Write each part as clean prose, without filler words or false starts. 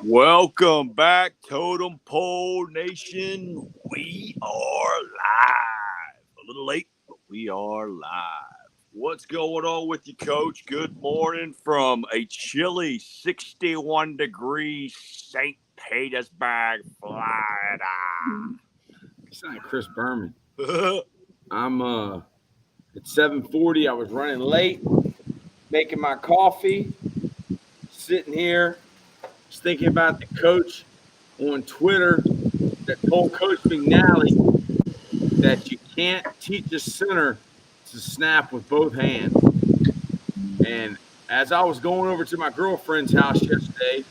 Welcome back, Totem Pole Nation. We are live. A little late, but we are live. What's going on with you, Coach? Good morning from a chilly 61 degrees St. Petersburg, Florida. It's not Chris Berman. I'm at 7:40. I was running late, making my coffee, sitting here, just thinking about the coach on Twitter that told Coach McNally that you can't teach a center to snap with both hands. And as I was going over to my girlfriend's house yesterday,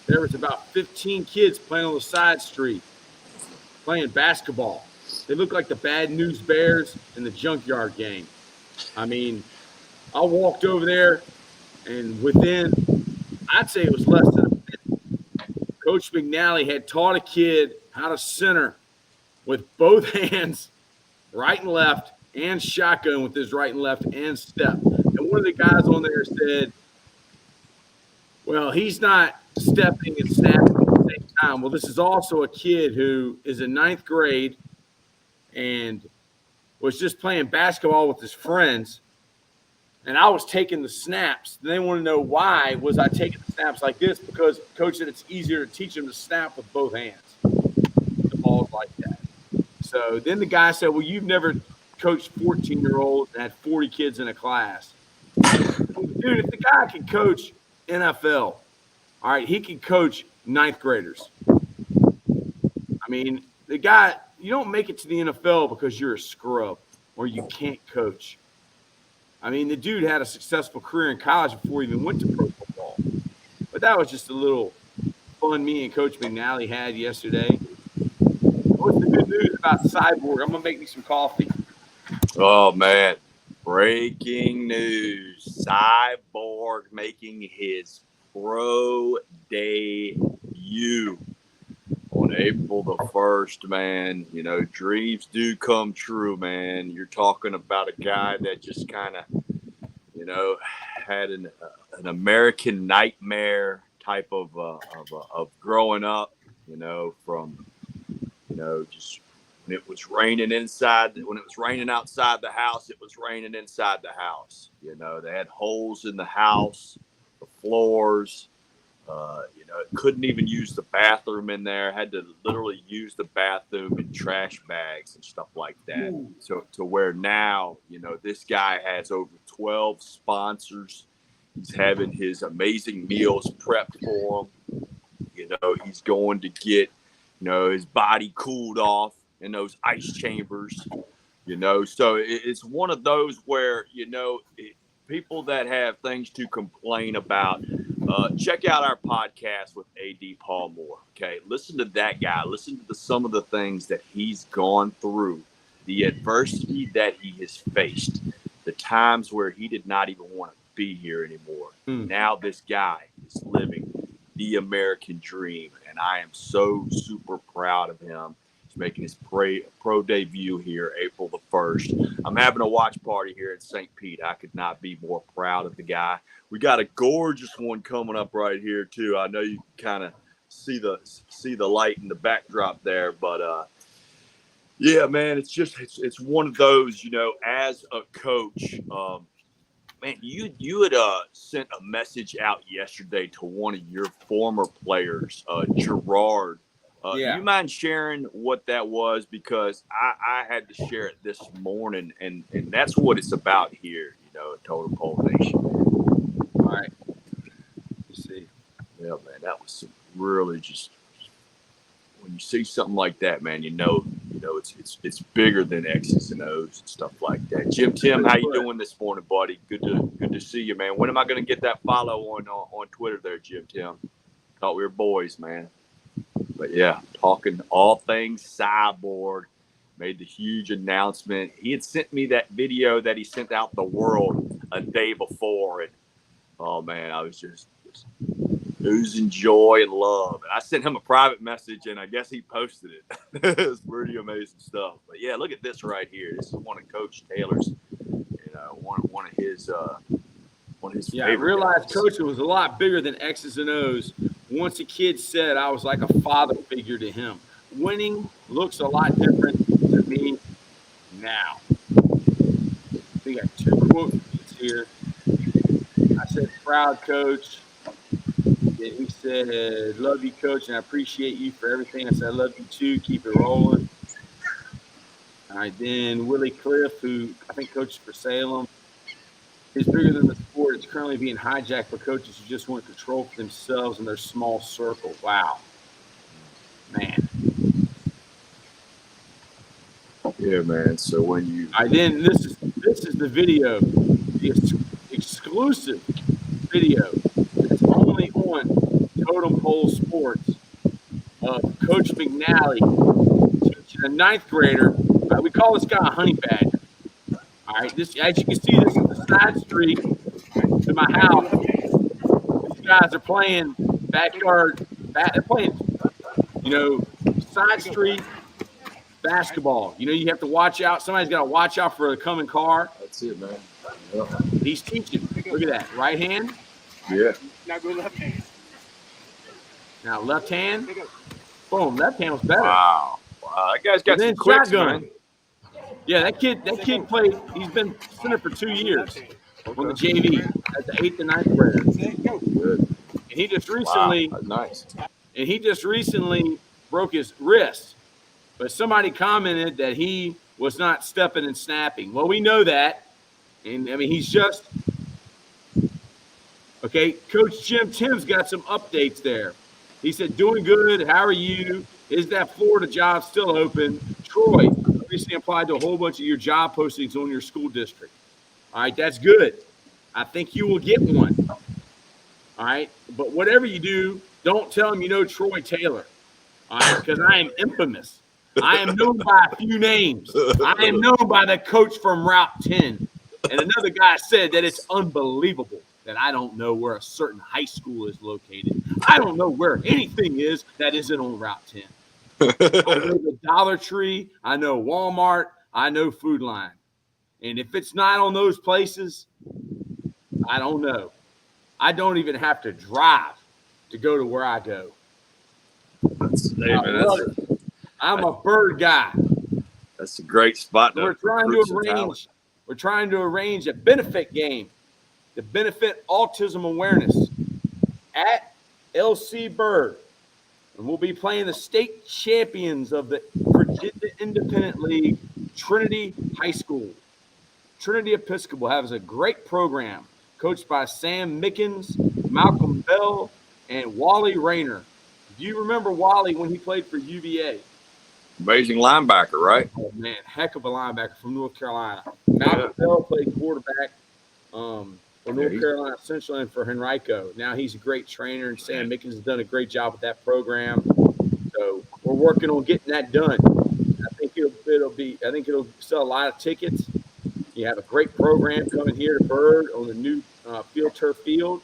there was about 15 kids playing on the side street, playing basketball. They look like the Bad News Bears in the Junkyard Gang. I mean, I walked over there, and within, I'd say it was less than a minute, Coach McNally had taught a kid how to center with both hands, right and left, and shotgun with his right and left, and step. And one of the guys on there said, well, he's not stepping and snapping at the same time. Well, this is also a kid who is in ninth grade and was just playing basketball with his friends. And I was taking the snaps. They want to know why was I taking the snaps like this? Because Coach said it's easier to teach them to snap with both hands. The ball's like that. So then the guy said, well, you've never coached 14-year-olds and had 40 kids in a class. Dude, if the guy can coach NFL, all right, he can coach ninth graders. I mean, the guy, you don't make it to the NFL because you're a scrub or you can't coach. I mean, the dude had a successful career in college before he even went to pro football. But that was just a little fun me and Coach McNally had yesterday. What's the good news about Psyborg? I'm going to make me some coffee. Oh, man. Breaking news. Psyborg making his pro debut on April the 1st, man. You know, dreams do come true, man. You're talking about a guy that just kind of, you know, had an American nightmare type of growing up, you know, from, you know, just when it was raining outside the house, it was raining inside the house. You know, they had holes in the house, the floors. You know, couldn't even use the bathroom in there. Had to literally use the bathroom in trash bags and stuff like that. Ooh. So to where now, you know, this guy has over 12 sponsors. He's having his amazing meals prepped for him. You know, he's going to get, you know, his body cooled off in those ice chambers. You know, so it's one of those where, you know, people that have things to complain about, check out our podcast with AD Palmore. Okay, listen to that guy. Listen to some of the things that he's gone through, the adversity that he has faced, the times where he did not even want to be here anymore. Now this guy is living the American dream, and I am so super proud of him. He's making his pro debut here April the 1st. I'm having a watch party here at St. Pete. I could not be more proud of the guy. We got a gorgeous one coming up right here too. I know you kind of see the light in the backdrop there, but yeah, man, it's one of those, you know, as a coach, man, you had sent a message out yesterday to one of your former players, Gerard. Yeah. Do you mind sharing what that was? Because I had to share it this morning, and that's what it's about here, you know, at Totem Pole Nation. All right. Let's see. Yeah, man, that was really just when you see something like that, man, you know, it's bigger than X's and O's and stuff like that. Tim, how you doing this morning, buddy? Good to see you, man. When am I going to get that follow on Twitter there, Tim? Thought we were boys, man. But yeah, talking all things Psyborg, made the huge announcement. He had sent me that video that he sent out the world a day before, and oh man, I was just oozing joy and love. And I sent him a private message, and I guess he posted it. It was pretty amazing stuff. But yeah, look at this right here. This is one of Coach Taylor's, you know, one of his. Yeah, I realized, guys. Coach, it was a lot bigger than X's and O's. once a kid said I was like a father figure to him. Winning looks a lot different to me now. We got 2 quote tweets here. I said, proud coach. Then he said, love you, coach, and I appreciate you for everything. I said, I love you too. Keep it rolling. All right, then Willie Cliff, who I think coaches for Salem, is bigger than the sport. It's currently being hijacked by coaches who just want control for themselves and their small circle. Wow. Man. Yeah, man. So when you Then this is the video, the exclusive video that's only on Totem Pole Sports of Coach McNally teaching a 9th grader. We call this guy a honey badger. All right, this, as you can see, this is the side street to my house. These guys are playing backyard. They're playing, side street basketball. You have to watch out. Somebody's got to watch out for a coming car. That's it, man. Yeah. He's teaching. Look at that. Right hand. Yeah. Now go left hand. Now left hand. Boom. Left hand was better. Wow. That guy's got some quicks, man. Yeah, that kid played. He's been center for 2 years on the JV as the 8th and 9th grader. Good. And he just recently, nice. And he just recently broke his wrist. But somebody commented that he was not stepping and snapping. Well, we know that. And, I mean, he's just – okay, Coach Jim Tim's got some updates there. He said, doing good. How are you? Is that Florida job still open? Troy recently applied to a whole bunch of your job postings on your school district. All right, that's good. I think you will get one. All right, but whatever you do, don't tell him you know Troy Taylor. All right, because I am infamous. I am known by a few names. I am known by the coach from Route 10. And another guy said that it's unbelievable that I don't know where a certain high school is located. I don't know where anything is that isn't on Route 10. I know the Dollar Tree. I know Walmart. I know Food Line. And if it's not on those places, I don't know. I don't even have to drive to go to where I go. I'm a bird guy. That's a great spot. We're trying to arrange a benefit game to benefit autism awareness at LC Bird. And we'll be playing the state champions of the Virginia Independent League, Trinity High School. Trinity Episcopal has a great program coached by Sam Mickens, Malcolm Bell, and Wally Rayner. Do you remember Wally when he played for UVA? Amazing linebacker, right? Oh, man, heck of a linebacker from North Carolina. Malcolm Bell played quarterback for North Carolina Central and for Henrico. Now he's a great trainer, and Sam Mickens has done a great job with that program. So we're working on getting that done. I think it'll sell a lot of tickets. You have a great program coming here to Bird on the new field turf field,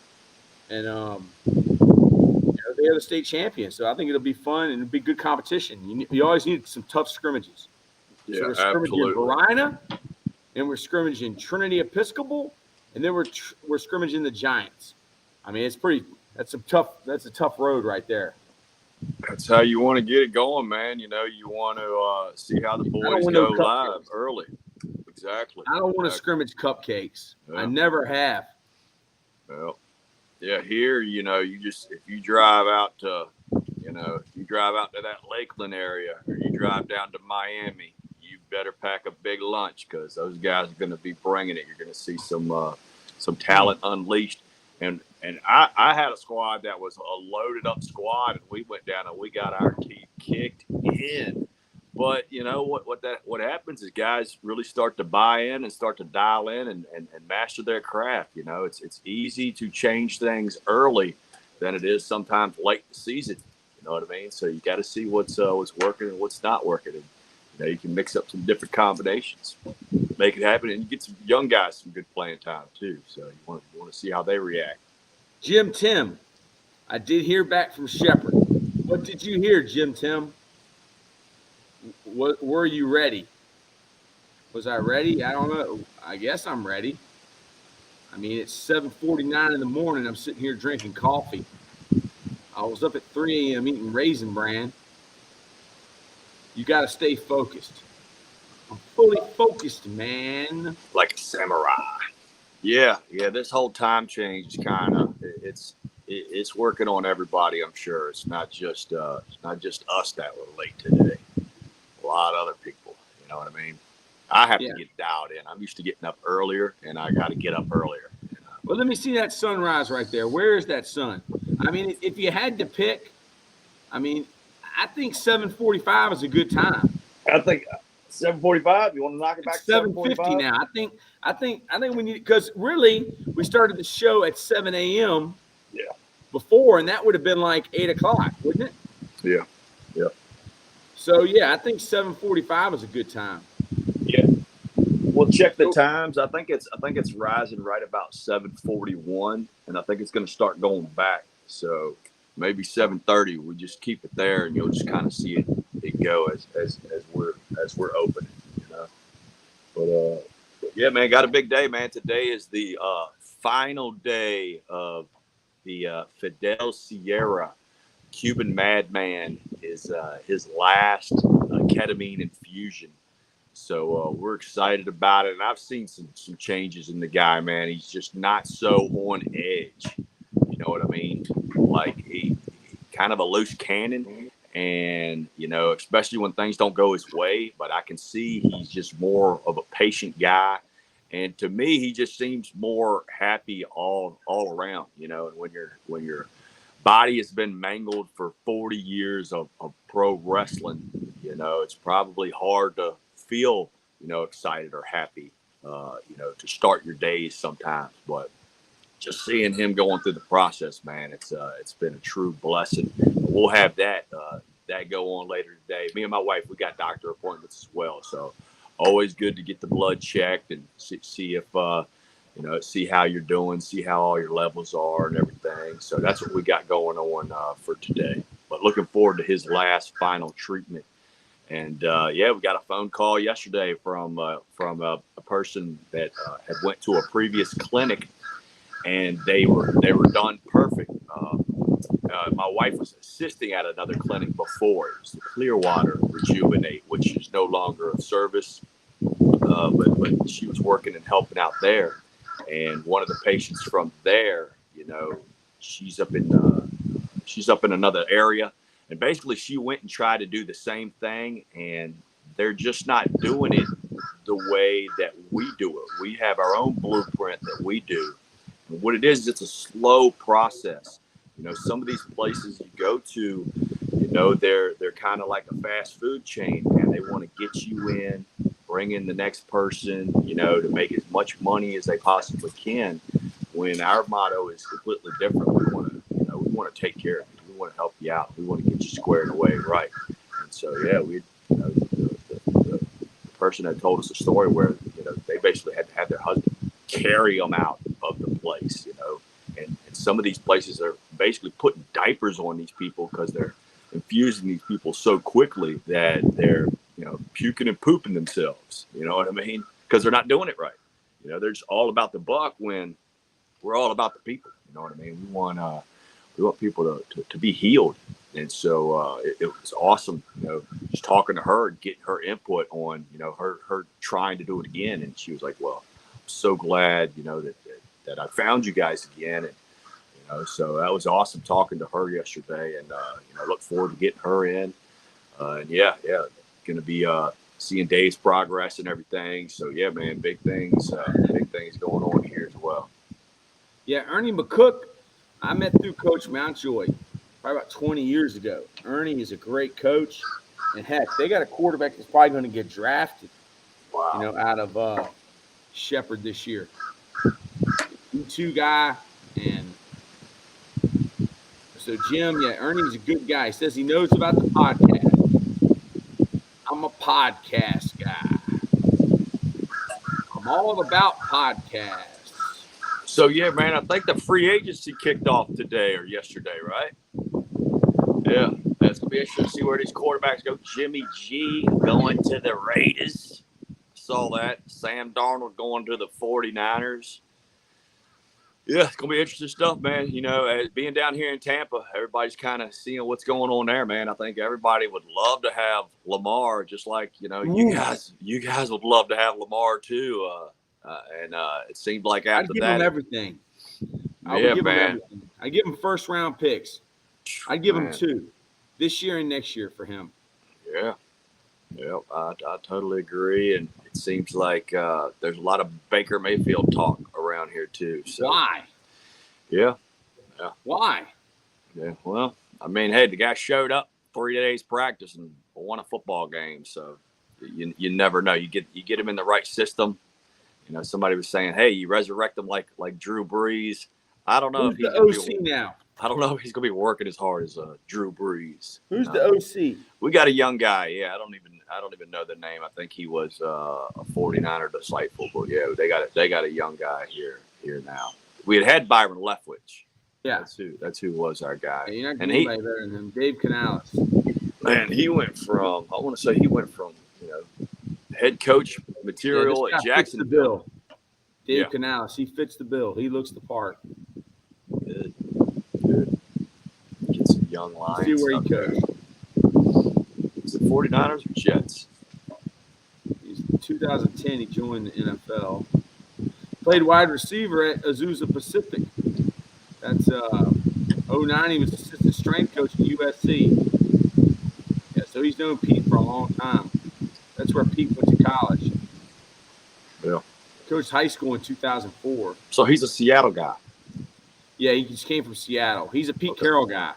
and they're the state champions. So I think it'll be fun and it'll be good competition. You always need some tough scrimmages. Yeah, so we're scrimmaging Verina, and we're scrimmaging Trinity Episcopal, and then we're scrimmaging the Giants. I mean, that's a tough road right there. That's how you want to get it going, man. You want to see how the boys go live early. Exactly. I don't want to scrimmage cupcakes. Yeah. I never have. Well, yeah, here, if you drive out to, that Lakeland area, or you drive down to Miami, you better pack a big lunch, because those guys are going to be bringing it. You're going to see some talent unleashed. And I had a squad that was a loaded up squad, and we went down and we got our teeth kicked in. But what happens is guys really start to buy in and start to dial in and master their craft. It's easy to change things early than it is sometimes late in the season. You know what I mean? So you got to see what's working and what's not working. And you can mix up some different combinations, make it happen, and you get some young guys some good playing time too. So you want to see how they react. Jim Tim, I did hear back from Shepherd. What did you hear, Jim Tim? Were you ready? Was I ready? I don't know. I guess I'm ready. I mean, it's 7:49 in the morning. I'm sitting here drinking coffee. I was up at 3 a.m. eating Raisin Bran. You got to stay focused. I'm fully focused, man. Like a samurai. Yeah. This whole time change kind of it's working on everybody. I'm sure it's not just us that were late today. A lot of other people. You know what I mean? I have to get dialed in. I'm used to getting up earlier, and I got to get up earlier. You know? Well, let me see that sunrise right there. Where is that sun? I mean, if you had to pick, I think 7:45 is a good time. I think 7:45. You want to knock it back to 7:50 now. I think we need, because really we started the show at 7 a.m. Yeah. Before, and that would have been like 8 o'clock, wouldn't it? Yeah. So I think 7:45 is a good time. Yeah. We'll check the times. I think it's rising right about 7:41, and I think it's going to start going back. So maybe 7:30. We just keep it there, and you'll just kind of see it go as we're opening. You know. But yeah, man, got a big day, man. Today is the final day of the Fidel Sierra Cuban Madman is his last ketamine infusion. So we're excited about it. And I've seen some changes in the guy, man. He's just not so on edge. You know what I mean? Like he kind of a loose cannon. And, you know, especially when things don't go his way. But I can see he's just more of a patient guy. And to me, he just seems more happy all around, you know. And when your body has been mangled for 40 years of pro wrestling, you know, it's probably hard to feel, you know, excited or happy, you know, to start your days sometimes. But just seeing him going through the process, man, it's been a true blessing. We'll have that go on later today. Me and my wife, we got doctor appointments as well, so always good to get the blood checked and see if you know, see how you're doing, see how all your levels are and everything. So that's what we got going on for today. But looking forward to his last final treatment. And yeah, we got a phone call yesterday from a person that had went to a previous clinic, and they were done perfect. My wife was assisting at another clinic before. It was the Clearwater Rejuvenate, which is no longer of service, but she was working and helping out there. And one of the patients from there, you know, she's up in another area, and basically she went and tried to do the same thing, and they're just not doing it the way that we do it. We have our own blueprint that we do. And what it is, it's a slow process. You know, some of these places you go to, you know, they're kind of like a fast food chain, and they want to get you in, bring in the next person, you know, to make as much money as they possibly can. When our motto is completely different. We want to take care of you. We want to help you out. We want to get you squared away right. And so, yeah, the person that told us a story where, you know, they basically had to have their husband carry them out of the place, you know. And some of these places are basically putting diapers on these people because they're infusing these people so quickly that they're, you know, puking and pooping themselves. You know what I mean? Because they're not doing it right. You know, they're just all about the buck when we're all about the people. You know what I mean? We want people to be healed. And so it was awesome, you know, just talking to her and getting her input on, you know, her trying to do it again. And she was like, well, I'm so glad, you know, that I found you guys again. And, you know, so that was awesome talking to her yesterday, and, you know, look forward to getting her in. And yeah, going to be seeing Dave's progress and everything. So yeah, man, big things going on here as well. Yeah, Ernie McCook, I met through Coach Mountjoy probably about 20 years ago. Ernie is a great coach, and heck, they got a quarterback that's probably going to get drafted. Wow. You know, out of Shepherd this year. D2 guy, and so Jim, yeah, Ernie's a good guy. He says he knows about the podcast. I'm a podcast guy. I'm all about podcasts. So yeah, man, I think the free agency kicked off today or yesterday, right? Yeah, that's gonna be interesting to see where these quarterbacks go. Jimmy G going to the Raiders. Saw that. Sam Darnold going to the 49ers. Yeah, it's gonna be interesting stuff, man. You know, being down here in Tampa, everybody's kind of seeing what's going on there, man. I think everybody would love to have Lamar, just like you guys would love to have Lamar too. It seemed like after I'd give that, him everything. I yeah, would give him man. everything. I give him first round picks. I'd give him Man. 2 this year and next year for him. Yeah. Yeah, I totally agree. And it seems like there's a lot of Baker Mayfield talk around here too. So. Why? Yeah. Why? Yeah. Well, I mean, hey, the guy showed up 3 days practice and won a football game. So you never know. You get him in the right system. You know, somebody was saying, hey, you resurrect him like Drew Brees. I don't know Who's if he's the OC now? I don't know if he's gonna be working as hard as Drew Brees. Who's the OC? We got a young guy. Yeah, I don't even know the name. I think he was a 49er disciple. But yeah, they got a young guy here now. We had Byron Leftwich. Yeah, that's who was our guy. Yeah, you're not getting anybody better than him. Dave Canales. Man, he went from head coach material at Jacksonville. Dave Canales, he fits the bill. He looks the part. Good. Get some young Lions. See where he goes. Is it 49ers or Jets? He's 2010. He joined the NFL. Played wide receiver at Azusa Pacific. That's 09. He was assistant strength coach at USC. Yeah, so he's known Pete for a long time. That's where Pete went to college. Yeah. Coached high school in 2004. So he's a Seattle guy. Yeah, he just came from Seattle. He's a Pete Carroll guy.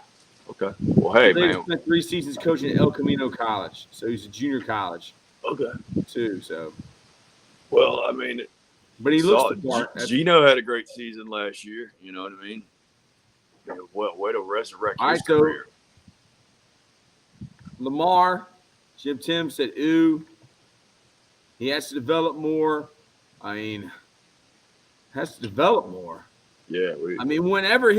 Okay. Well, hey, man. He spent 3 seasons coaching at El Camino College. So he's a junior college. Okay. Too, so. Well, I mean. But he looks the part. Gino had a great season last year. You know what I mean? Way to resurrect his career. Lamar, Jim Tim said, ooh. He has to develop more. I mean, has to develop more. Yeah. Whenever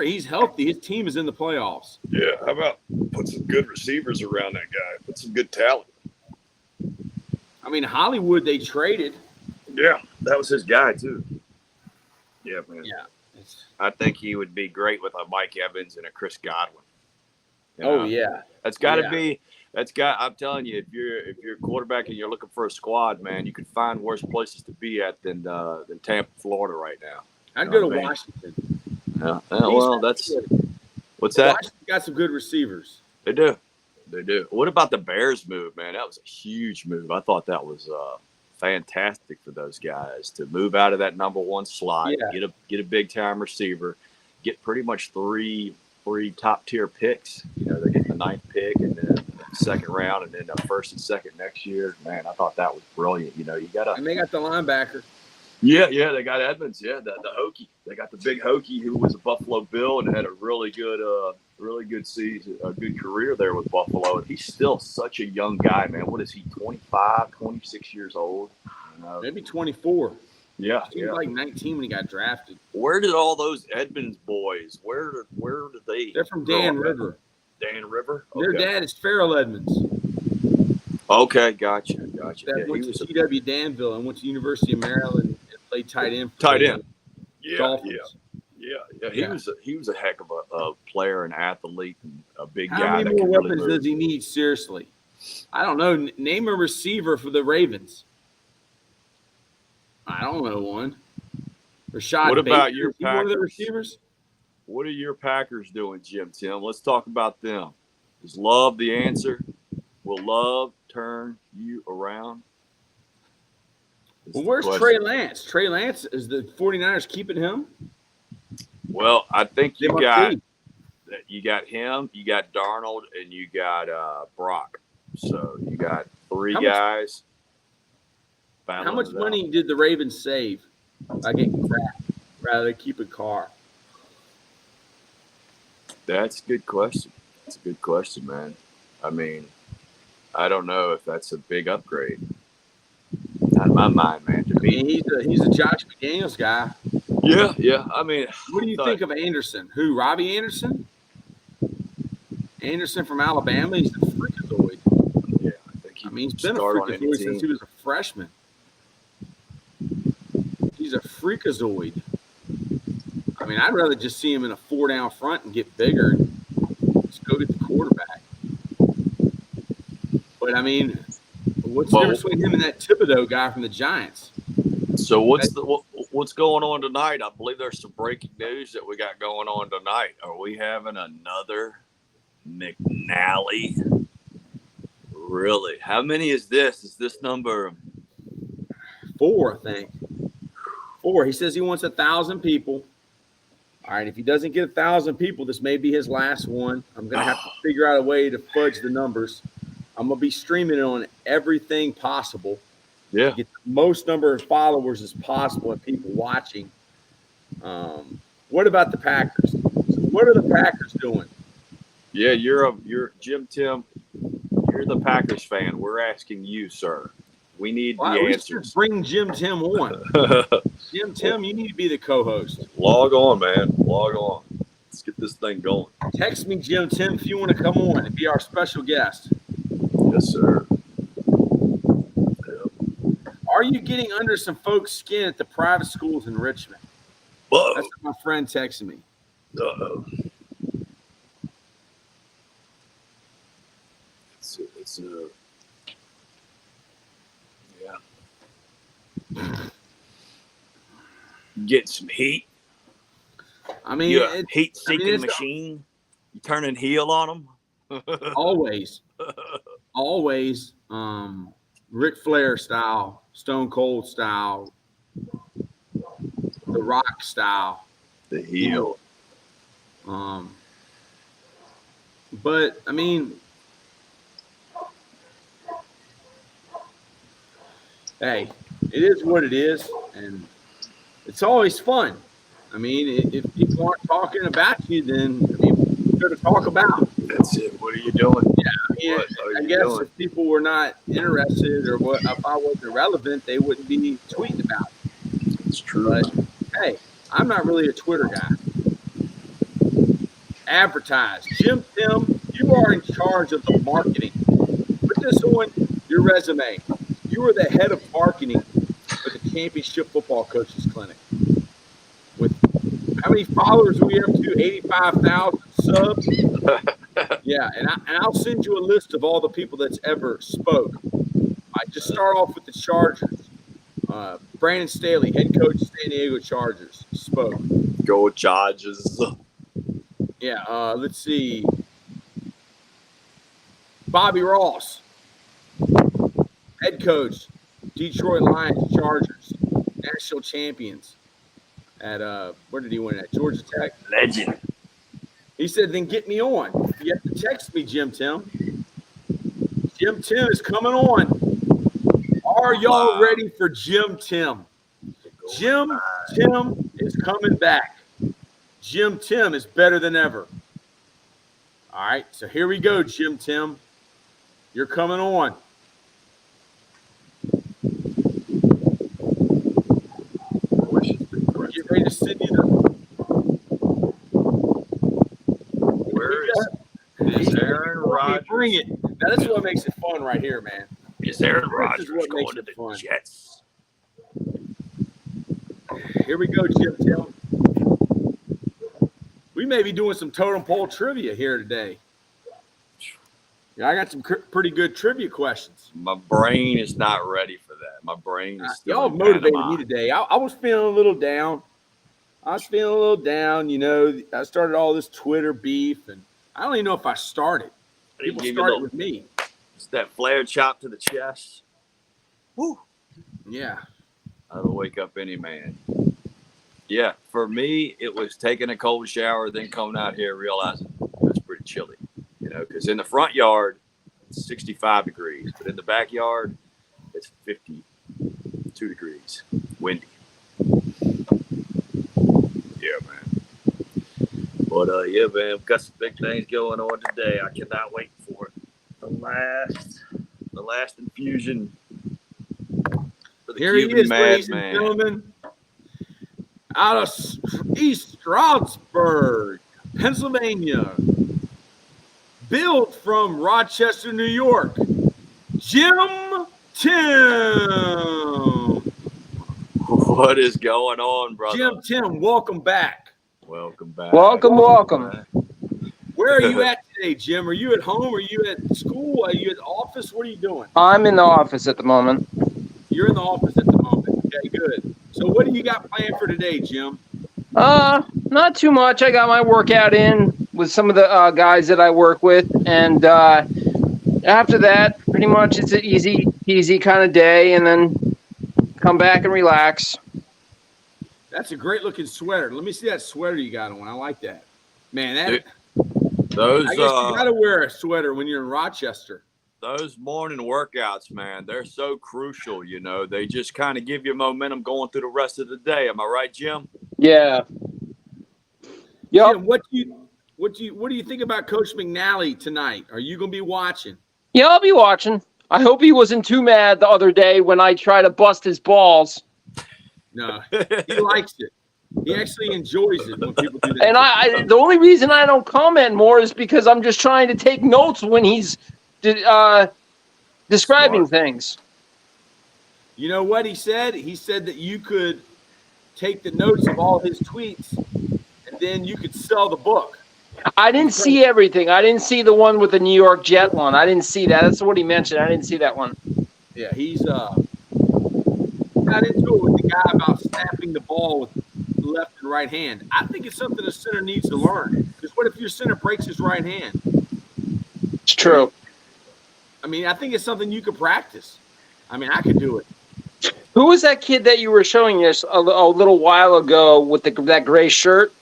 he's healthy, his team is in the playoffs. Yeah. How about put some good receivers around that guy? Put some good talent. Hollywood, they traded. Yeah. That was his guy, too. Yeah, man. Yeah. I think he would be great with a Mike Evans and a Chris Godwin. Yeah. That's got to be. I'm telling you, if you're a quarterback and you're looking for a squad, man, you can find worse places to be at than Tampa, Florida right now. I'd go to Washington. Yeah. Well, that's what's that? Washington got some good receivers. They do. What about the Bears move, man? That was a huge move. I thought that was fantastic for those guys to move out of that number 1 slot, get a big time receiver, get pretty much three top tier picks. They're getting the 9th pick and then the 2nd round and then the 1st and 2nd next year. Man, I thought that was brilliant. And they got the linebacker. Yeah, they got Edmonds. Yeah, the Hokie. They got the big Hokie who was a Buffalo Bill and had a really good season, a good career there with Buffalo. And he's still such a young guy, man. What is he, 25, 26 years old? Maybe 24. Yeah. He was like 19 when he got drafted. Where did all those Edmonds boys, where did they? They're from Dan River. Dan River? Okay. Their dad is Farrell Edmonds. Okay, gotcha. That went to CW Danville and went to University of Maryland and played tight end. Yeah. Dolphins. Yeah. He was a heck of a player, an athlete, and a big guy. How many more weapons does he need? Seriously, I don't know. Name a receiver for the Ravens. I don't know one. Rashad. What about your Packers? One of the receivers? What are your Packers doing, Jim Tim? Let's talk about them. Is love the answer? Will love turn you around? Well, where's Trey Lance? Trey Lance, is the 49ers keeping him? Well, I think you got him, you got Darnold, and you got Brock. So you got 3 guys. How much money did the Ravens save by getting crap rather than keeping Carr? That's a good question. Man. I don't know if that's a big upgrade. Not in my mind, man. To me, he's a Josh McDaniels guy. Yeah. What do you think of Anderson? Who? Robbie Anderson? Anderson from Alabama. He's the freakazoid. Yeah, I think he's been a freakazoid since he was a freshman. He's a freakazoid. I mean, I'd rather just see him in a 4-down front and get bigger and just go get the quarterback. But, I mean, what's the difference between him and that Thibodeau guy from the Giants? So what's going on tonight? I believe there's some breaking news that we got going on tonight. Are we having another McNally? Really? How many is this? Is this number 4, I think. 4. He says he wants 1,000 people. All right, if he doesn't get 1,000 people, this may be his last one. I'm going to have to figure out a way to fudge the numbers. I'm going to be streaming it on everything possible. Yeah. Get the most number of followers as possible and people watching. What about the Packers? What are the Packers doing? Yeah, you're Jim Tim. You're the Packers fan. We're asking you, sir. We need the answers. Bring Jim Tim on. Jim Tim, you need to be the co-host. Log on, man. Log on. Let's get this thing going. Text me, Jim Tim, if you want to come on and be our special guest. Yes, sir. Are you getting under some folks' skin at the private schools in Richmond? Whoa. That's what my friend texted me. Uh-oh. It's yeah. Get some heat. I mean, you're a heat-seeking machine. You turning heel on them? Always. Always. Ric Flair style, Stone Cold style, The Rock style. The heel. But, I mean, hey, it is what it is, and it's always fun. I mean, if people aren't talking about you, then, I mean, what's there to talk about? That's it. What are you doing? Yeah, I guess if people were not interested or if I wasn't relevant, they wouldn't be tweeting about it. It's true. But, hey, I'm not really a Twitter guy. Advertise. Jim Tim, you are in charge of the marketing. Put this on your resume. You are the head of marketing for the Championship Football Coaches Clinic. With how many followers are we up to? 85,000 subs? Yeah, and I'll send you a list of all the people that's ever spoke. I just start off with the Chargers. Brandon Staley, head coach of San Diego Chargers, spoke. Go Chargers. Yeah, let's see. Bobby Ross, head coach, Detroit Lions Chargers, national champions at where did he win at? Georgia Tech. Legend. He said, then get me on. You have to text me, Jim Tim. Jim Tim is coming on. Are y'all ready for Jim Tim? Jim Tim is coming back. Jim Tim is better than ever. All right, so here we go, Jim Tim. You're coming on. Get ready to send you the. Is Aaron Rodgers? Bring it. Now, this is what makes it fun right here, man. Is Aaron Rodgers going to the fun. Jets? Here we go, Jim Tim. We may be doing some totem pole trivia here today. Yeah, I got some pretty good trivia questions. My brain is not ready for that. My brain is still. Y'all motivated me today. I was feeling a little down. You know, I started all this Twitter beef, and I don't even know if I started. People started with me. It's that flare chop to the chest. Woo. Yeah. That'll wake up any man. Yeah, for me, it was taking a cold shower, then coming out here realizing it's pretty chilly. You know, because in the front yard, it's 65 degrees. But in the backyard, it's 52 degrees. Windy. Yeah, man. But, yeah, man, we've got some big things going on today. I cannot wait for it. The last infusion for the Here Cuban he is, Mad ladies Man. and gentlemen. Out of East Stroudsburg, Pennsylvania. Built from Rochester, New York. Jim Tim. What is going on, brother? Tim, welcome back. Welcome back. Welcome. Where are you at today, Jim? Are you at home? Are you at school? Are you at the office? What are you doing? I'm in the office at the moment. You're in the office at the moment. Okay, good. So what do you got planned for today, Jim? Not too much. I got my workout in with some of the guys that I work with, and after that, pretty much it's an easy kind of day, and then come back and relax. That's a great looking sweater. Let me see that sweater you got on. I like that. Man, I guess you gotta wear a sweater when you're in Rochester. Those morning workouts, man, they're so crucial, They just kind of give you momentum going through the rest of the day. Am I right, Jim? Yeah. Yep. Jim, what do you think about Coach McNally tonight? Are you gonna be watching? Yeah, I'll be watching. I hope he wasn't too mad the other day when I tried to bust his balls. No, he likes it. He actually enjoys it when people do that. And the only reason I don't comment more is because I'm just trying to take notes when he's describing things. You know what he said? He said that you could take the notes of all his tweets and then you could sell the book. I didn't see everything. I didn't see the one with the New York Jet one. I didn't see that. That's what he mentioned. I didn't see that one. Yeah, he's got into it with the guy about snapping the ball with left and right hand. I think it's something a center needs to learn. Because what if your center breaks his right hand? It's true. I mean, I think it's something you could practice. I mean, I could do it. Who was that kid that you were showing us a little while ago with that gray shirt?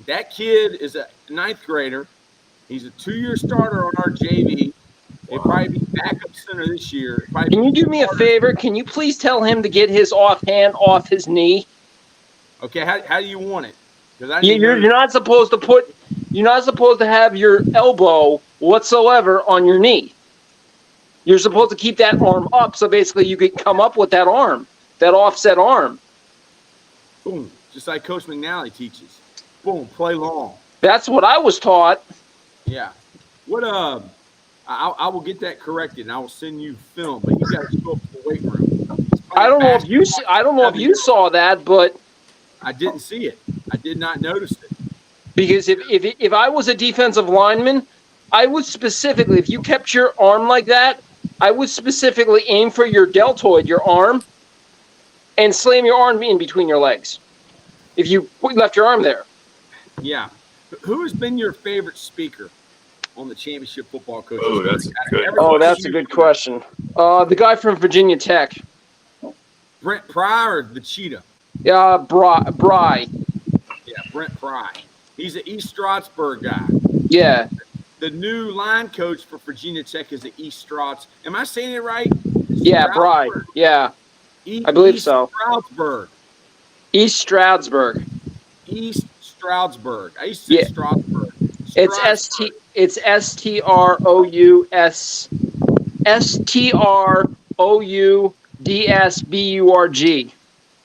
That kid is a 9th grader. He's a 2-year starter on our JV. He'll probably be backup center this year. Can you do me a favor? Can you please tell him to get his offhand off his knee? Okay, how do you want it? You're not supposed to have your elbow whatsoever on your knee. You're supposed to keep that arm up, so basically you can come up with that arm, that offset arm. Boom, just like Coach McNally teaches. Boom, play long. That's what I was taught. Yeah. What I will get that corrected and I will send you film, but you got to show up to the weight room. I don't know if you saw that, but I didn't see it. I did not notice it. Because if I was a defensive lineman, I would specifically, if you kept your arm like that, I would specifically aim for your deltoid, your arm, and slam your arm in between your legs. If you left your arm there. Yeah. Who has been your favorite speaker on the championship football coach? That's a good question. The guy from Virginia Tech. Brent Pry or the Cheetah? Yeah, Bry. Yeah, Brent Pry. He's an East Stroudsburg guy. Yeah. The new line coach for Virginia Tech is the East Strouds. Am I saying it right? Yeah, Bry. Yeah. I believe so. Stroudsburg. East Stroudsburg. East Stroudsburg. I used to say Stroudsburg. It's STROUDSBURG.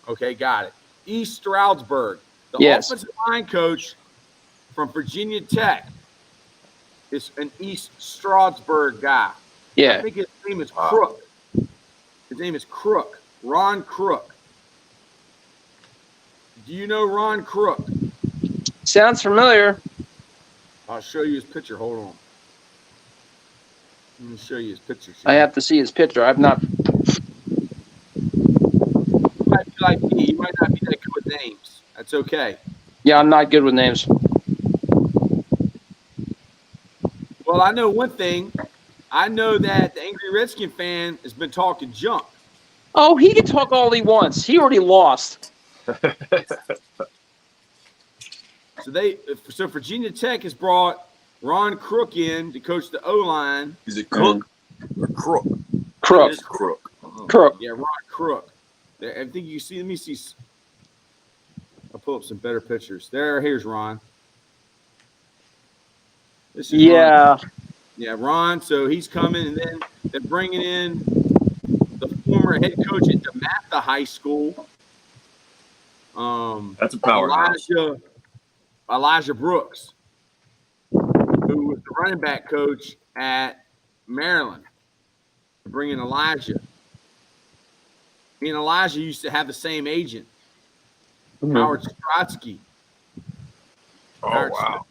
Okay, got it. East Stroudsburg. The offensive line coach from Virginia Tech is an East Stroudsburg guy. Yeah. I think his name is Crook. His name is Crook. Ron Crook. Do you know Ron Crook? Sounds familiar. I'll show you his picture. Hold on. Let me show you his picture. I have to see his picture. I've not. You might be like me. You might not be that good with names. That's okay. Yeah, I'm not good with names. Well, I know one thing. I know that the Angry Redskin fan has been talking junk. Oh, he can talk all he wants. He already lost. So Virginia Tech has brought Ron Crook in to coach the O-line. Is it Cook or Crook? Crook. It is Crook. Crook. Yeah, Ron Crook. I think you see. Let me see. I'll pull up some better pictures. Here's Ron. This is Ron. Yeah, Ron. So he's coming, and then they're bringing in the former head coach at DeMatha High School. That's a powerhouse. Elijah Brooks, who was the running back coach at Maryland. They're bringing Elijah. Me and Elijah used to have the same agent, Mhm. Howard Strotsky. Oh, wow.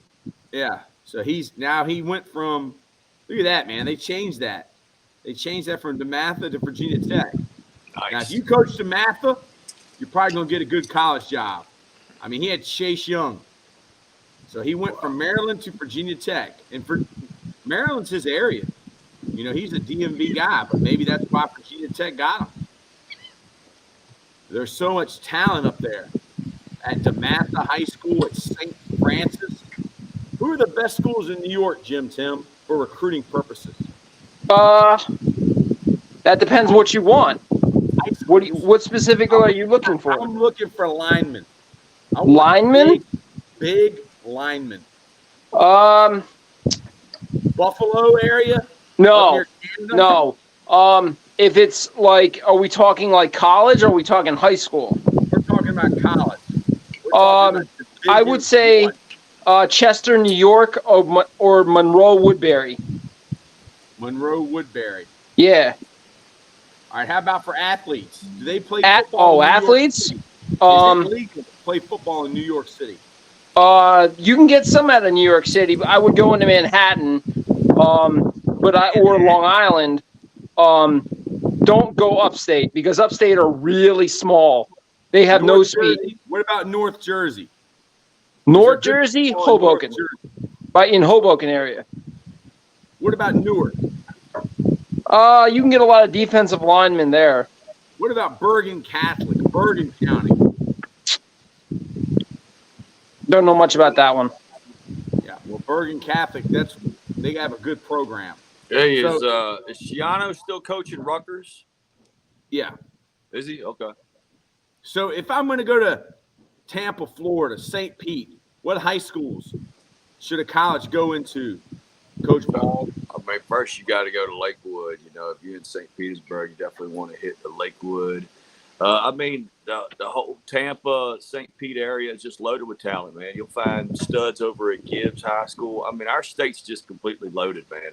Yeah. So he went from, look at that, man. They changed that. They changed that from DeMatha to Virginia Tech. Nice. Now, if you coach DeMatha, you're probably going to get a good college job. I mean, he had Chase Young. So he went from Maryland to Virginia Tech. And for Maryland's his area. You know, he's a DMV guy, but maybe that's why Virginia Tech got him. There's so much talent up there. At DeMatha High School, at St. Francis. Who are the best schools in New York, Tim, for recruiting purposes? That depends what you want. What specifically are you looking for? I'm looking for linemen. Linemen? Big linemen. Buffalo area? No. If it's like, are we talking like college or are we talking high school? We're talking about college. I would say Chester, New York, or Monroe Woodbury. Monroe Woodbury. Yeah. All right. How about for athletes? Do they play football? Oh, athletes? Is it legal to play football in New York City? You can get some out of New York City, but I would go into Manhattan, or Long Island. Don't go upstate because upstate are really small. They have no speed. What about North Jersey? North Jersey, Hoboken. In Hoboken area. What about Newark? You can get a lot of defensive linemen there. What about Bergen Catholic, Bergen County? Don't know much about that one. Yeah, well, Bergen Catholic, they have a good program. Hey, is Shiano still coaching Rutgers? Yeah. Is he? Okay. So if I'm going to go to Tampa, Florida, St. Pete, what high schools should a college go into, Coach Ball? I mean, first you got to go to Lakewood. You know, if you're in St. Petersburg, you definitely want to hit the Lakewood. I mean, the whole Tampa, St. Pete area is just loaded with talent, man. You'll find studs over at Gibbs High School. I mean, our state's just completely loaded, man.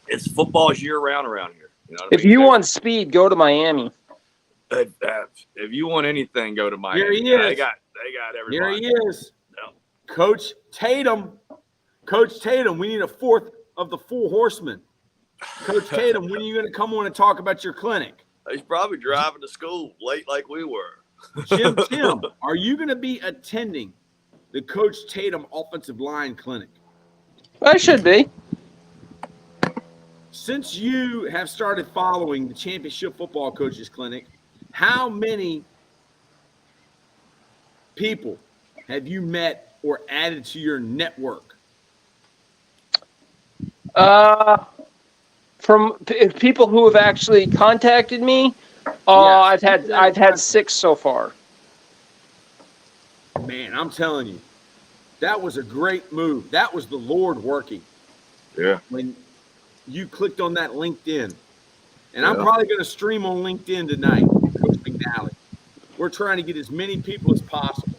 It's football's year round around here. You know what I mean? If you want speed, go to Miami. If you want anything, go to Miami. Here he is. They got everybody. Here he is. Yep. Coach Tatum. Coach Tatum, we need a fourth of the four horsemen. Coach Tatum, when are you going to come on and talk about your clinic? He's probably driving to school late like we were. Tim, are you going to be attending the Coach Tatum offensive line clinic? I should be. Since you have started following the Championship Football Coaches Clinic, how many people have you met or added to your network? From people who have actually contacted me, I've had 6 so far. Man, I'm telling you, that was a great move. That was the Lord working. Yeah. When you clicked on that LinkedIn, and I'm probably going to stream on LinkedIn tonight, Coach McNally. We're trying to get as many people as possible.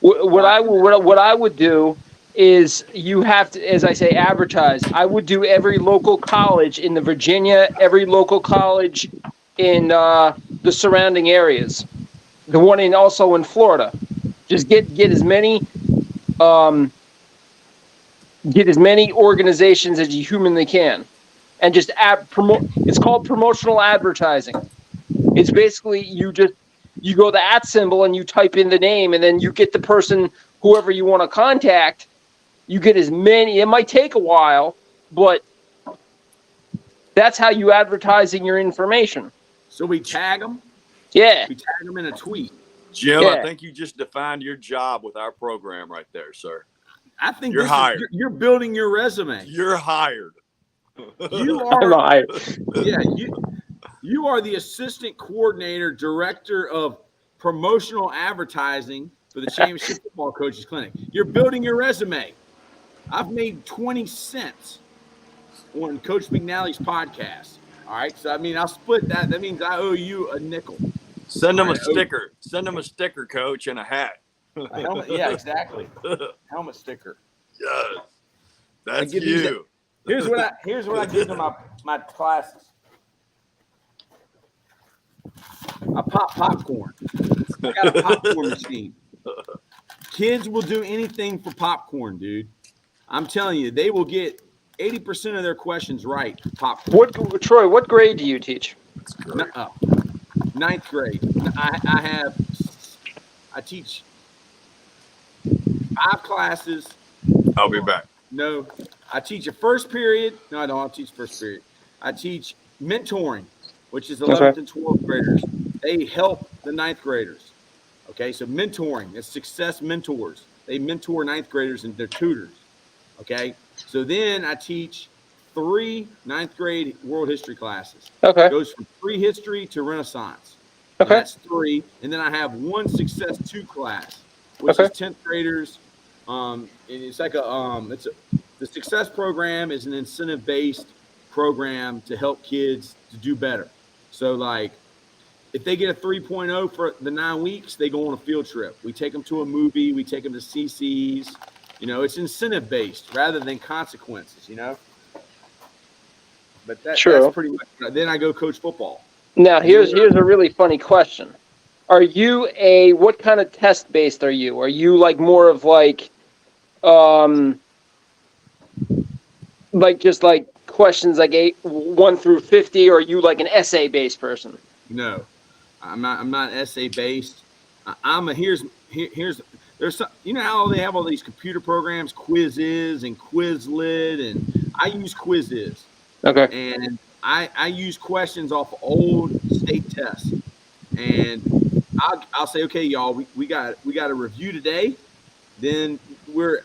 What I would do is you have to, as I say, advertise. I would do every local college in the Virginia, every local college in the surrounding areas, the one also in Florida. Just get as many organizations as you humanly can, and just promote. It's called promotional advertising. It's basically you go the @ symbol and you type in the name, and then you get the person, whoever you want to contact. You get as many. It might take a while, but that's how you advertising your information. So we tag them. Yeah. We tag them in a tweet. Jim, I think you just defined your job with our program right there, sir. I think you're hired. You're building your resume. You're hired. You are. Yeah, you are the assistant coordinator, director of promotional advertising for the Championship Football Coaches Clinic. You're building your resume. I've made 20 cents on Coach McNally's podcast. All right, so I mean, I'll split that. That means I owe you a nickel. Send them a sticker. Send them a sticker, Coach, and a hat. A helmet. Yeah, exactly. Helmet sticker. Yes, that's you. Here's what I give to my classes. I pop popcorn. I got a popcorn machine. Kids will do anything for popcorn, dude. I'm telling you, they will get 80% of their questions right. Popcorn. Troy, what grade do you teach? Ninth grade. I teach 5 classes. I'll be back. No, I teach a first period. No, I don't. I teach first period. I teach mentoring, which is 11th and 12th graders. They help the 9th graders. Okay, so mentoring, it's success mentors. They mentor 9th graders and their tutors. Okay, so then I teach 3 9th grade world history classes. Okay. It goes from prehistory to Renaissance. Okay. And that's 3. And then I have 1 success 2 class, which is 10th graders. And it's like the success program is an incentive-based program to help kids to do better. So like, if they get a 3.0 for the 9 weeks, they go on a field trip. We take them to a movie. We take them to CC's. You know, it's incentive-based rather than consequences, you know. But that's pretty much. Then I go coach football. Now, here's a really funny question. Are you what kind of test-based are you? Are you like more of like just like questions like 1 through 50, or are you like an essay-based person? No. I'm not essay based. There's some, you know how they have all these computer programs, Quizzes and Quizlet, and I use Quizzes. Okay. And I use questions off old state tests, and I'll say, okay, y'all, we got a review today. Then we're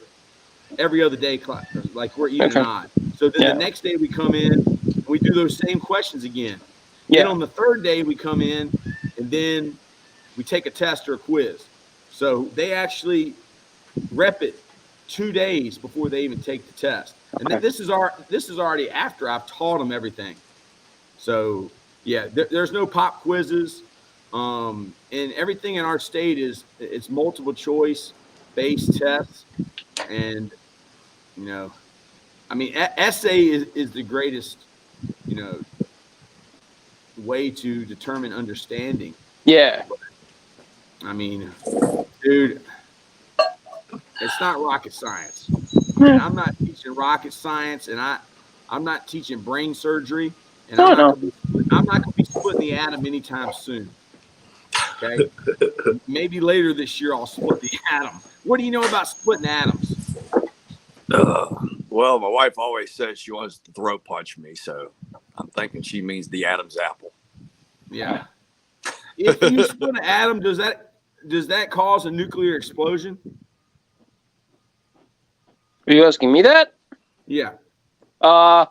every other day class, like we're even odd. So then the next day we come in, and we do those same questions again. Then on the 3rd day we come in, and then we take a test or a quiz. So they actually rep it 2 days before they even take the test. And then this is already after I've taught them everything. So yeah, there's no pop quizzes, and everything in our state it's multiple choice based tests. And you know, I mean, essay is the greatest, you know, way to determine understanding. Yeah. I mean, dude, it's not rocket science. I'm not teaching rocket science, and I'm not teaching brain surgery, and I'm not going to be splitting the atom anytime soon. Okay? Maybe later this year I'll split the atom. What do you know about splitting atoms? Well, my wife always says she wants to throat punch me, so I'm thinking she means the Adam's apple. Yeah. If you split an atom, does that cause a nuclear explosion? Are you asking me that? Yeah. What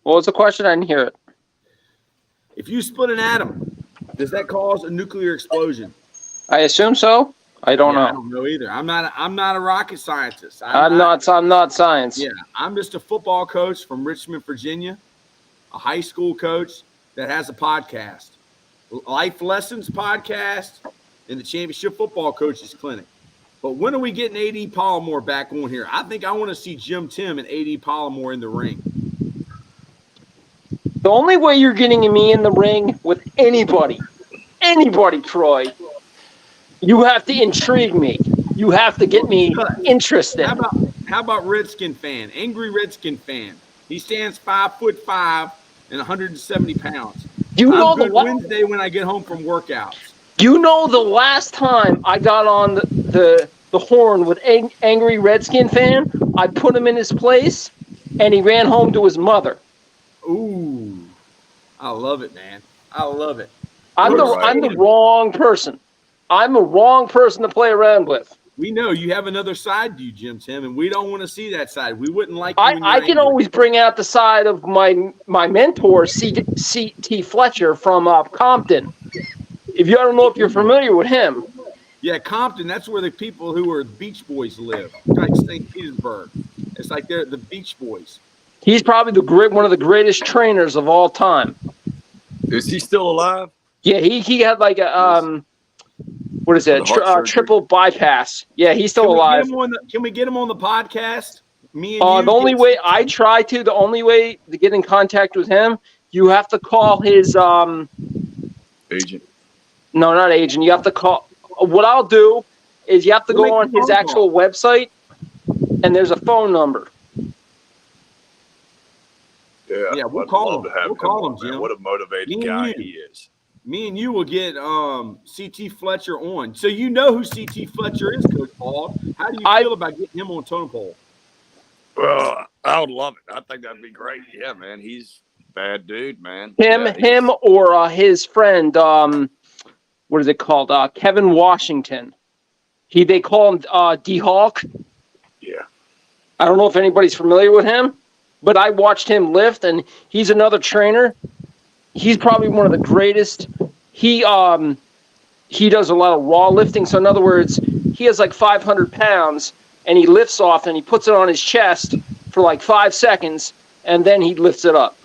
was the question? I didn't hear it. If you split an atom, does that cause a nuclear explosion? I assume so. I don't know. I don't know either. I'm not a rocket scientist. I'm not science. Yeah, I'm just a football coach from Richmond, Virginia, a high school coach that has a podcast, Life Lessons podcast, and the Championship Football Coaches Clinic. But when are we getting AD Palmore back on here? I think I want to see Jim Tim and AD Palmore in the ring. The only way you're getting me in the ring with anybody, Troy, you have to intrigue me. You have to get me interested. How about Redskin fan? Angry Redskin fan. He stands 5'5" and 170 pounds. You know, I'm good Wednesday when I get home from workouts. You know, the last time I got on the horn with Angry Redskin fan, I put him in his place, and he ran home to his mother. Ooh, I love it, man. I love it. I'm the wrong person. I'm the wrong person to play around with. We know you have another side to you, Jim Tim, and we don't want to see that side. We wouldn't like. I can always bring out the side of my mentor, C.T. Fletcher from Compton. I don't know if you're familiar with him. Yeah, Compton. That's where the people who are Beach Boys live. It's like St. Petersburg. It's like they're the Beach Boys. He's probably one of the greatest trainers of all time. Is he still alive? Yeah, he had like a what is it? Triple bypass. Yeah, he's still alive. Can we get him on the podcast? Me and you. The only way I try to, the only way to get in contact with him, you have to call his agent. No, not Adrian. You have to call. What I'll do is you have to go on his actual website, and there's a phone number. Yeah, we'll call him. We'll call him, Jim. What a motivated guy he is. Me and you will get CT Fletcher on. So you know who CT Fletcher is, Coach Paul. How do you feel about getting him on Totem Pole? Well, I would love it. I think that'd be great. Yeah, man. He's a bad dude, man. Him or his friend, what is it called? Kevin Washington. They call him D-Hawk. Yeah. I don't know if anybody's familiar with him, but I watched him lift, and he's another trainer. He's probably one of the greatest. He does a lot of raw lifting. So in other words, he has like 500 pounds, and he lifts off, and he puts it on his chest for like 5 seconds, and then he lifts it up.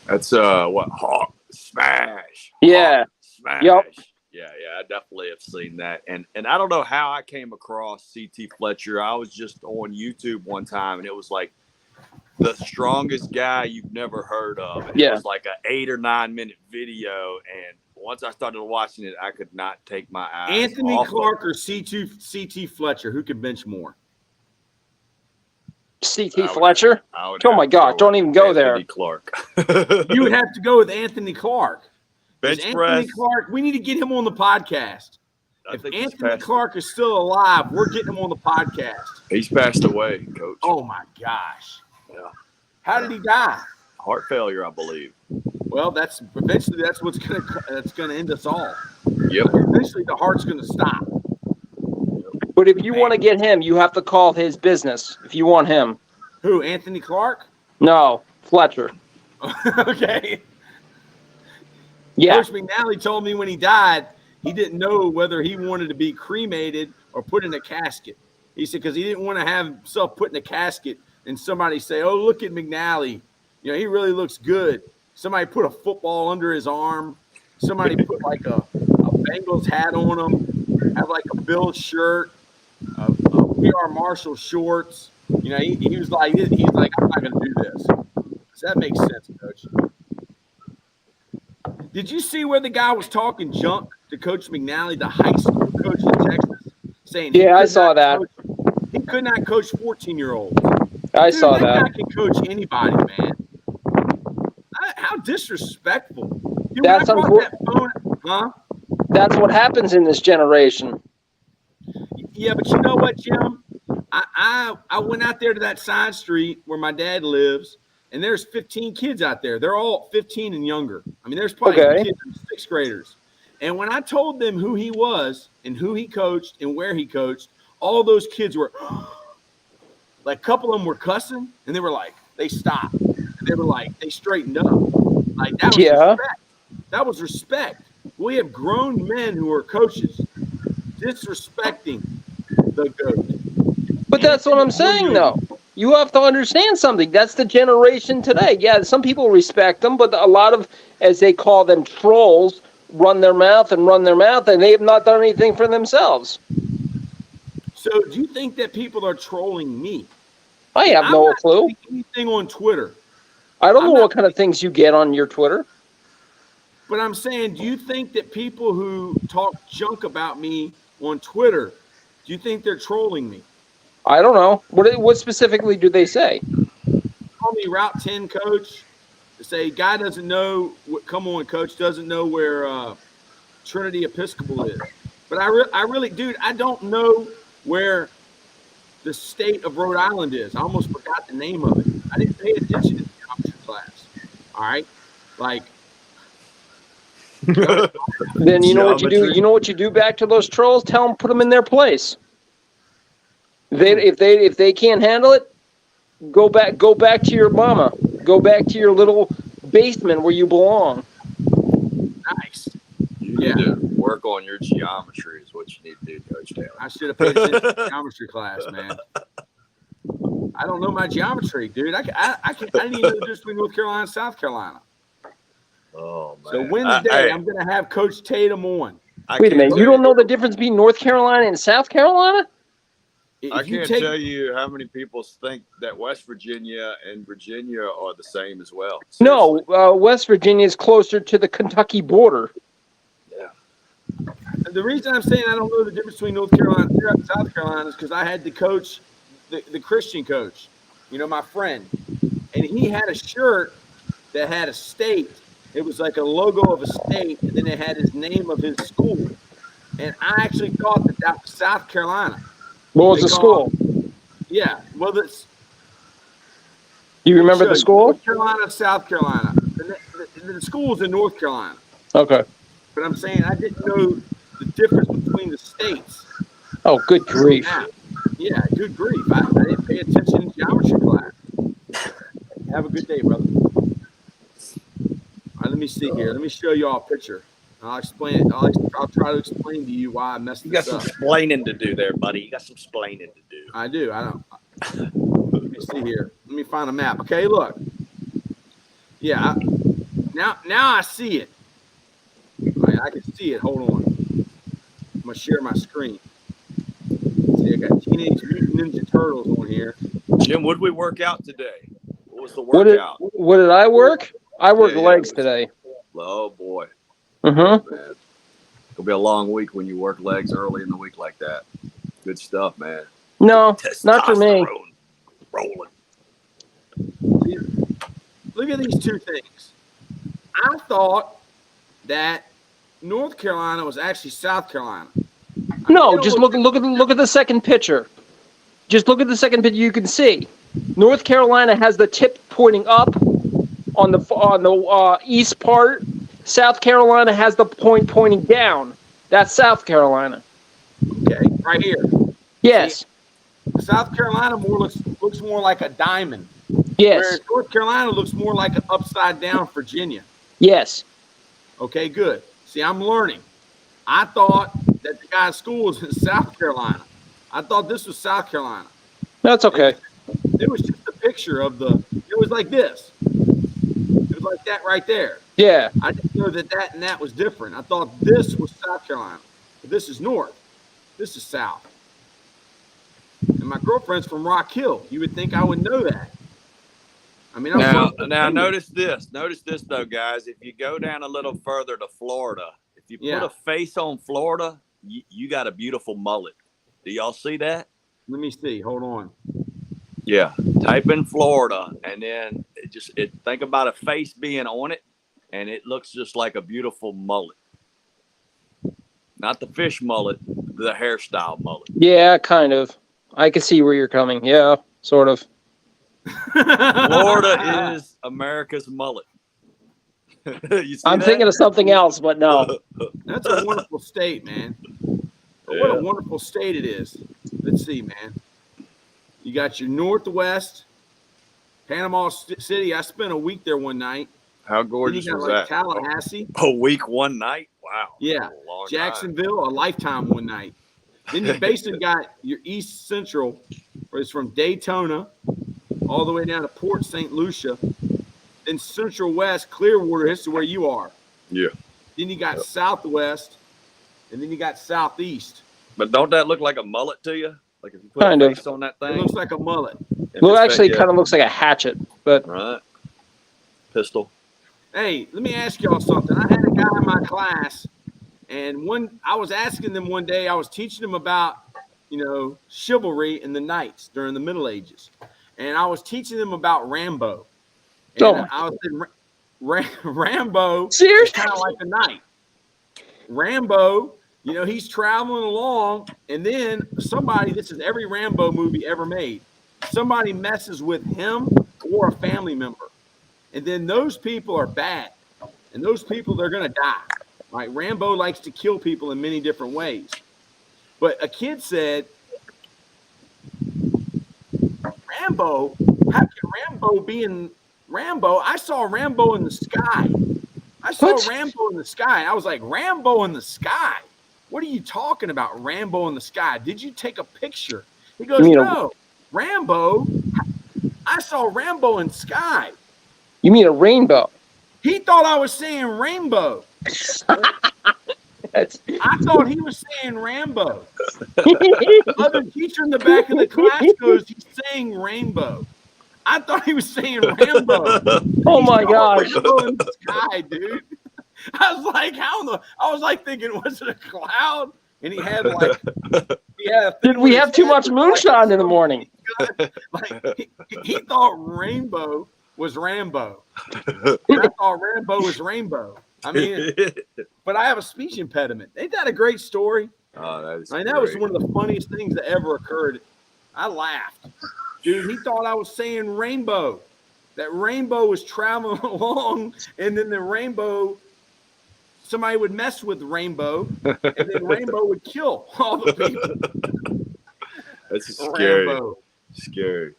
That's Hawk Smash. Yeah. Hawk Smash. Yep. Yeah, I definitely have seen that. And I don't know how I came across CT Fletcher. I was just on YouTube one time, and it was like the strongest guy you've never heard of. And it was like an 8 or 9 minute video, and once I started watching it, I could not take my eyes Anthony off Clark or CT Fletcher, who could bench more? CT Fletcher? Oh my God! Don't even go there. Anthony Clark. You would have to go with Anthony Clark. Bench Anthony press. Clark, we need to get him on the podcast. If Anthony Clark is still alive, we're getting him on the podcast. He's passed away, Coach. Oh my gosh! Yeah. How did he die? Heart failure, I believe. Well, that's what's gonna end us all. Yep. Eventually, the heart's gonna stop. But if you want to get him, you have to call his business. If you want him. Who? Anthony Clark? No, Fletcher. Okay. Yeah. Coach McNally told me when he died, he didn't know whether he wanted to be cremated or put in a casket. He said because he didn't want to have himself put in a casket and somebody say, "Oh, look at McNally. You know, he really looks good." Somebody put a football under his arm. Somebody put like a Bengals hat on him. Have like a Bills shirt. PR Marshall shorts. You know, he was like, I'm not going to do this. Does that make sense, Coach? Did you see where the guy was talking junk to Coach McNally, the high school coach in Texas, saying, I saw that. He could not coach 14-year-olds. I saw that. That guy can coach anybody, man. How disrespectful. Dude, That's That's what happens in this generation. Yeah, but you know what, Jim? I went out there to that side street where my dad lives, and there's 15 kids out there. They're all 15 and younger. I mean, there's probably kids in 6th graders. And when I told them who he was and who he coached and where he coached, all those kids were like, a couple of them were cussing, and they were like, they stopped. And they were like, they straightened up. Like, that was respect. That was respect. We have grown men who are coaches disrespecting the GOAT. But that's what I'm saying, though. You have to understand something. That's the generation today. Yeah, some people respect them, but a lot of, as they call them, trolls, run their mouth, and they have not done anything for themselves. So do you think that people are trolling me? I have no clue. Anything on Twitter. I don't know what kind of things you get on your Twitter. But I'm saying, do you think that people who talk junk about me on Twitter, do you think they're trolling me? I don't know. What specifically do they say? Call me Route 10 coach. They say, guy doesn't know come on, coach, doesn't know where Trinity Episcopal is. But I really, dude, I don't know where the state of Rhode Island is. I almost forgot the name of it. I didn't pay attention in geometry class. All right? Like, then you know what you do. You know what you do back to those trolls? Tell them, put them in their place. If they can't handle it, go back to your mama. Go back to your little basement where you belong. Nice. You need to work on your geometry is what you need to do, Coach Taylor. I should have paid attention to geometry class, man. I don't know my geometry, dude. I didn't even know the difference between North Carolina and South Carolina. Oh, man. So Wednesday, I'm going to have Coach Tatum on. Wait a minute. You don't know the difference between North Carolina and South Carolina? I can't tell you how many people think that West Virginia and Virginia are the same as well. Seriously. No, West Virginia is closer to the Kentucky border. Yeah. The reason I'm saying I don't know the difference between North Carolina and South Carolina is because I had the coach, the Christian coach, my friend, and he had a shirt that had a state. It was like a logo of a state, and then it had his name of his school. And I actually thought that was South Carolina. What was the school? Yeah, well, that's. You remember the school? North Carolina, South Carolina. The school was in North Carolina. Okay. But I'm saying I didn't know the difference between the states. Oh, good grief. Yeah, good grief. I didn't pay attention in geometry class. Have a good day, brother. All right, let me see here. Let me show you all a picture. I'll explain it. I'll try to explain to you why I messed this up. You got some explaining to do there, buddy. You got some explaining to do. I do. I don't. Let me see here. Let me find a map. Okay, look. Yeah. Now I see it. All right, I can see it. Hold on. I'm gonna share my screen. See, I got Teenage Mutant Ninja Turtles on here. Jim, what did we work out today? What was the workout? What did I work? I worked legs today. Oh boy. Mm-hmm. Man. It'll be a long week when you work legs early in the week like that. Good stuff, man. No, not for me. Rolling. Look at these two things. I thought that North Carolina was actually South Carolina. No, just look at the second picture. Just look at the second picture. You can see North Carolina has the tip pointing up on the east part. South Carolina has the point pointing down. That's South Carolina. Okay, right here. Yes. See, South Carolina looks more like a diamond. Yes. Whereas North Carolina looks more like an upside down Virginia. Yes. Okay, good. See, I'm learning. I thought that the guy's school was in South Carolina. I thought this was South Carolina. That's okay. It was just a picture of it was like this. It was like that right there. Yeah. I didn't know that and that was different. I thought this was South Carolina. But this is North. This is South. And my girlfriend's from Rock Hill. You would think I would know that. I mean, now notice this. Notice this, though, guys. If you go down a little further to Florida, if you put a face on Florida, you got a beautiful mullet. Do y'all see that? Let me see. Hold on. Yeah. Type in Florida, and then think about a face being on it, and it looks just like a beautiful mullet. Not the fish mullet, the hairstyle mullet. Yeah, kind of. I can see where you're coming. Yeah, sort of. Florida is America's mullet. I'm thinking of something else, but no. That's a wonderful state, man. What a wonderful state it is. Let's see, man. You got your Northwest, Panama City. I spent a week there one night. How gorgeous was that? Tallahassee. A week, one night? Wow. Yeah. Jacksonville, a lifetime one night. Then you basically got your East Central, where it's from Daytona all the way down to Port St. Lucia. Then Central West, Clearwater, this is where you are. Yeah. Then you got Southwest, and then you got Southeast. But don't that look like a mullet to you? Like if you put a face on that thing? It looks like a mullet. Well, actually, it kind of looks like a hatchet, but right. Pistol. Hey, let me ask y'all something. I had a guy in my class, and I was asking them one day, I was teaching them about, chivalry in the knights during the Middle Ages. And I was teaching them about Rambo. And I was saying, Rambo is kind of like a knight. Rambo, he's traveling along, and then this is every Rambo movie ever made. Somebody messes with him or a family member. And then those people are bad. And those people, they're going to die. Right? Rambo likes to kill people in many different ways. But a kid said, Rambo? How can Rambo be in Rambo? I saw Rambo in the sky. Rambo in the sky. I was like, Rambo in the sky? What are you talking about, Rambo in the sky? Did you take a picture? He goes, no. Rambo? I saw Rambo in the sky. You mean a rainbow? He thought I was saying rainbow. I thought he was saying Rambo. The other teacher in the back of the class goes, he's saying rainbow. I thought he was saying Rambo. Oh my gosh. Rambo in the sky, dude. I was like, how in the? I was like thinking, was it a cloud? And he had like, Did we have too much moonshine in the morning? Like he thought Rainbow was Rambo. I thought Rambo was Rainbow. I mean, but I have a speech impediment. Ain't that a great story? Oh, that was one of the funniest things that ever occurred. I laughed. Dude, he thought I was saying rainbow. That rainbow was traveling along, and then the rainbow, somebody would mess with rainbow, and then rainbow would kill all the people. That's scary. Rambo. Scary.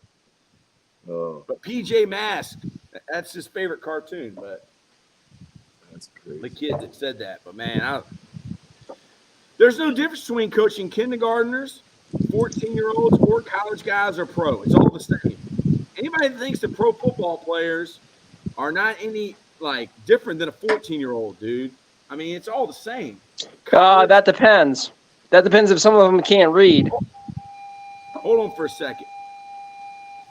Oh, But PJ Masks, that's his favorite cartoon. But that's crazy. the kid that said that. But man, there's no difference between coaching kindergartners, 14-year-olds, or college guys or pro. It's all the same. Anybody that thinks that pro football players are not any like different than a 14-year-old, dude. I mean, it's all the same. That depends. That depends if some of them can't read. Hold on for a second.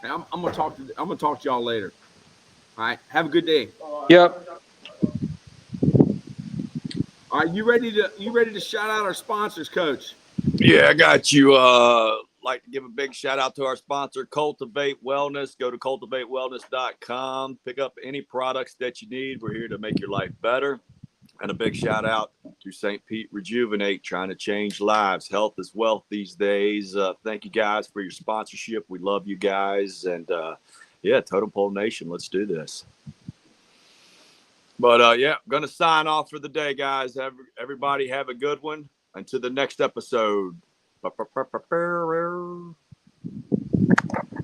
I'm gonna talk to y'all later. All right. Have a good day. Yep. All right. You ready to shout out our sponsors, Coach? Yeah, I got you. Like to give a big shout out to our sponsor, Cultivate Wellness. Go to cultivatewellness.com. Pick up any products that you need. We're here to make your life better. And a big shout out to St. Pete Rejuvenate, trying to change lives. Health is wealth these days. Thank you guys for your sponsorship. We love you guys. And yeah, Totem Pole Nation, let's do this. But yeah, I'm going to sign off for the day, guys. Everybody have a good one. Until the next episode.